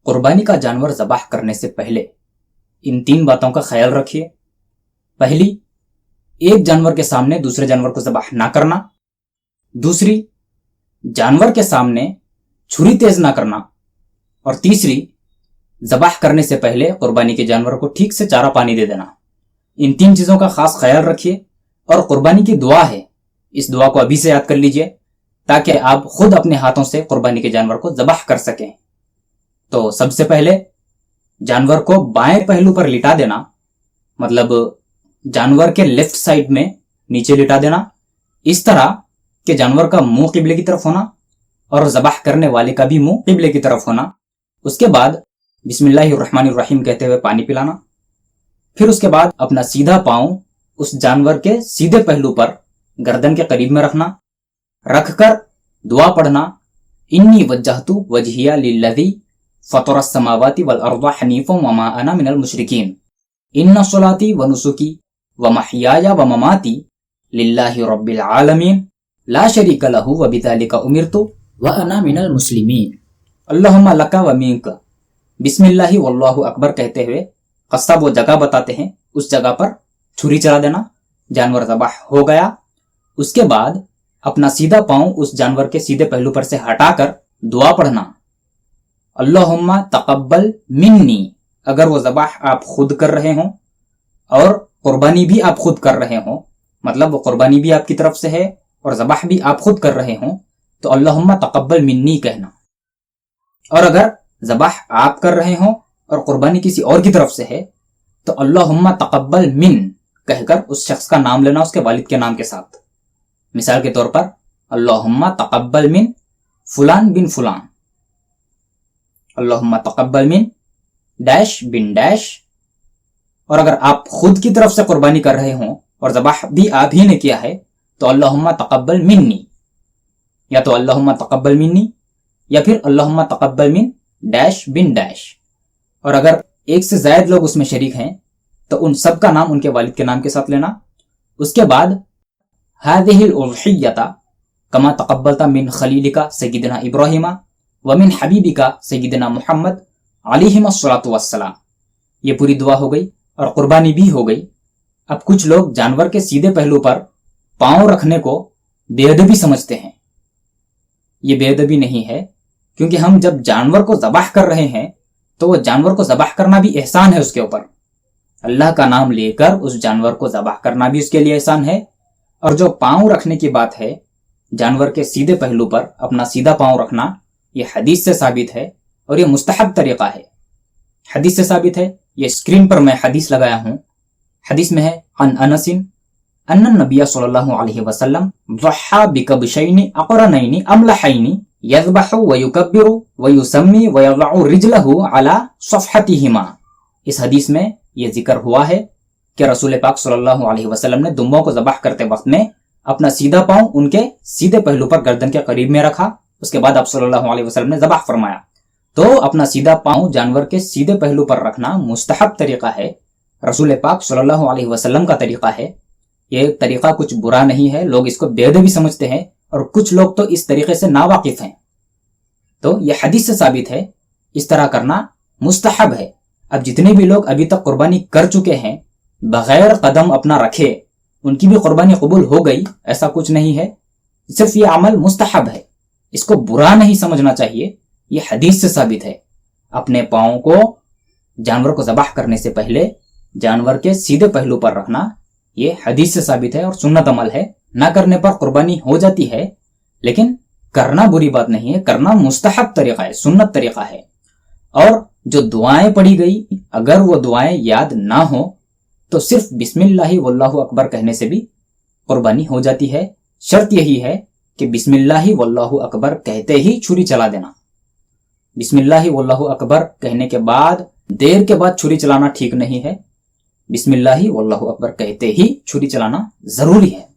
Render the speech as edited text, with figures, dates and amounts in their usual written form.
कुर्बानी का जानवर ज़बाह करने से पहले इन 3 बातों का ख्याल रखिए। पहली, एक जानवर के सामने दूसरे जानवर को ज़बाह ना करना। दूसरी, जानवर के सामने छुरी तेज ना करना। और तीसरी, ज़बाह करने से पहले कुर्बानी के जानवर को ठीक से चारा पानी दे देना। इन 3 चीज़ों का खास ख्याल रखिए। और कुर्बानी की दुआ है, इस दुआ को अभी से याद कर लीजिए ताकि आप खुद अपने हाथों से कुर्बानी के जानवर को ज़बाह कर सकें। तो सबसे पहले जानवर को बाएं पहलू पर लिटा देना, मतलब जानवर के लेफ्ट साइड में नीचे लिटा देना, इस तरह कि जानवर का मुंह किबले की तरफ होना और ज़बाह करने वाले का भी मुंह किबले की तरफ होना। उसके बाद बिस्मिल्लाहिर्रहमानिर्रहीम कहते हुए पानी पिलाना। फिर उसके बाद अपना सीधा पांव उस जानवर के सीधे पहलू पर गर्दन के करीब में रखना, रखकर दुआ पढ़ना, इन्नी वज्जहतु वजहिया लिल्लज़ी फ़तरस समावाति वल अर्ज़ हनीफ़न वमा अना मिनल मुशरिकीन इन्ना सलाती व नुसुकी व महयाया व ममाती लिल्लाहि रब्बिल आलमीन ला शरीका लहु व बिज़ालिका उमिरतु व अना मिनल मुस्लिमीन अल्लाहुम्मा लका व मिनका। बिस्मिल्लाहि वल्लाहु अकबर कहते हुए कस्साब वो जगह बताते हैं, उस जगह पर छुरी चला देना। जानवर ज़बाह हो गया। उसके बाद अपना सीधा पांव उस जानवर के सीधे पहलू पर से हटाकर दुआ पढ़ना, अल्लाहुम्मा तक़ब्बल मिन्नी। अगर वो ज़बाह आप खुद कर रहे हों और कुर्बानी भी आप खुद कर रहे हों, मतलब वो कुर्बानी भी आपकी तरफ से है और ज़बाह भी आप खुद कर रहे हों, तो अल्लाहुम्मा तक़ब्बल मिन्नी कहना। और अगर ज़बाह आप कर रहे हों और कुर्बानी किसी और की तरफ से है, तो अल्लाहुम्मा तक़ब्बल मिन कहकर उस शख्स का नाम लेना उसके वालिद के नाम के साथ। मिसाल के तौर पर अल्लाहुम्मा तक़ब्बल मिन फुलान बिन फुलान, अल्लाहुम्मा तक़ब्बल मिन डैश बिन डैश। और अगर आप खुद की तरफ से कुर्बानी कर रहे हों और ज़बाह भी आप ही ने किया है, तो अल्लाहुम्मा तक़ब्बल मिन्नी, या तो अल्लाहुम्मा तक़ब्बल मिन्नी या फिर अल्लाहुम्मा तक़ब्बल मिन डैश बिन डैश। और अगर एक से ज़ायद लोग उसमें शरीक हैं तो उन सब का नाम उनके वालिद के नाम के साथ लेना। उसके बाद हाज़िहिल उज़हिय्यता कमा तक़ब्बलता मिन खलीलिका सय्यिदना इब्राहिमा व मिन हबीबिका सय्यिदना मुहम्मद अलैहिस्सलातु वस्सलाम। ये पूरी दुआ हो गई और कुर्बानी भी हो गई। अब कुछ लोग जानवर के सीधे पहलू पर पांव रखने को बेअदबी समझते हैं। ये बेअदबी नहीं है, क्योंकि हम जब जानवर को ज़बाह कर रहे हैं तो वो जानवर को ज़बाह करना भी एहसान है उसके ऊपर। अल्लाह का नाम लेकर उस जानवर को ज़बाह करना भी उसके लिए एहसान है। और जो पांव रखने की बात है, जानवर के सीधे पहलू पर अपना सीधा पांव रखना, ये हदीस से साबित है और ये मुस्तहब तरीका है। हदीस से साबित है, ये स्क्रीन पर मैं हदीस लगाया हूं। हदीस में है अन अनसिन अन्ना नबिया सल्लल्लाहु अलैहि वसल्लम ज़हा बिकबशैनि अक़रनैनि अमलहैनि यज़बहु व युकब्बिरु व युसम्मी व यज़उ रिजलहु अला सफ़हतिहिमा। इस हदीस में यह जिक्र हुआ है कि रसूल पाक सल्लल्लाहु अलैहि वसल्लम ने दुम्बों को ज़बाह करते वक्त में अपना सीधा पांव उनके सीधे पहलू पर गर्दन के करीब में रखा। उसके बाद आप सल्लल्लाहु अलैहि वसल्लम ने ज़बाह फरमाया। तो अपना सीधा पांव जानवर के सीधे पहलू पर रखना मुस्तहब तरीका है, रसूल पाक सल्लल्लाहु अलैहि वसल्लम का तरीका है। ये तरीका कुछ बुरा नहीं है, लोग इसको बेअदबी समझते हैं और कुछ लोग तो इस तरीके से नावाकिफ हैं। तो यह हदीस से साबित है, इस तरह करना मुस्तहब है। अब जितने भी लोग अभी तक कुर्बानी कर चुके हैं बगैर कदम अपना रखे, उनकी भी कुर्बानी कबूल हो गई, ऐसा कुछ नहीं है। सिर्फ ये अमल मुस्तहब है, इसको बुरा नहीं समझना चाहिए। ये हदीस से साबित है। अपने पांव को जानवर को ज़बाह करने से पहले जानवर के सीधे पहलू पर रखना, ये हदीस से साबित है और सुन्नत अमल है। ना करने पर कुर्बानी हो जाती है, लेकिन करना बुरी बात नहीं है, करना मुस्तहब तरीका है, सुन्नत तरीका है। और जो दुआएं पढ़ी गई, अगर वो दुआएं याद ना हो तो सिर्फ बिस्मिल्लाहि वल्लाहु अकबर कहने से भी कुर्बानी हो जाती है। शर्त यही है कि बिस्मिल्लाहि वल्लाहु अकबर कहते ही छुरी चला देना। बिस्मिल्लाहि वल्लाहु अकबर कहने के बाद देर के बाद छुरी चलाना ठीक नहीं है। बिस्मिल्लाहि वल्लाहु अकबर कहते ही छुरी चलाना जरूरी है।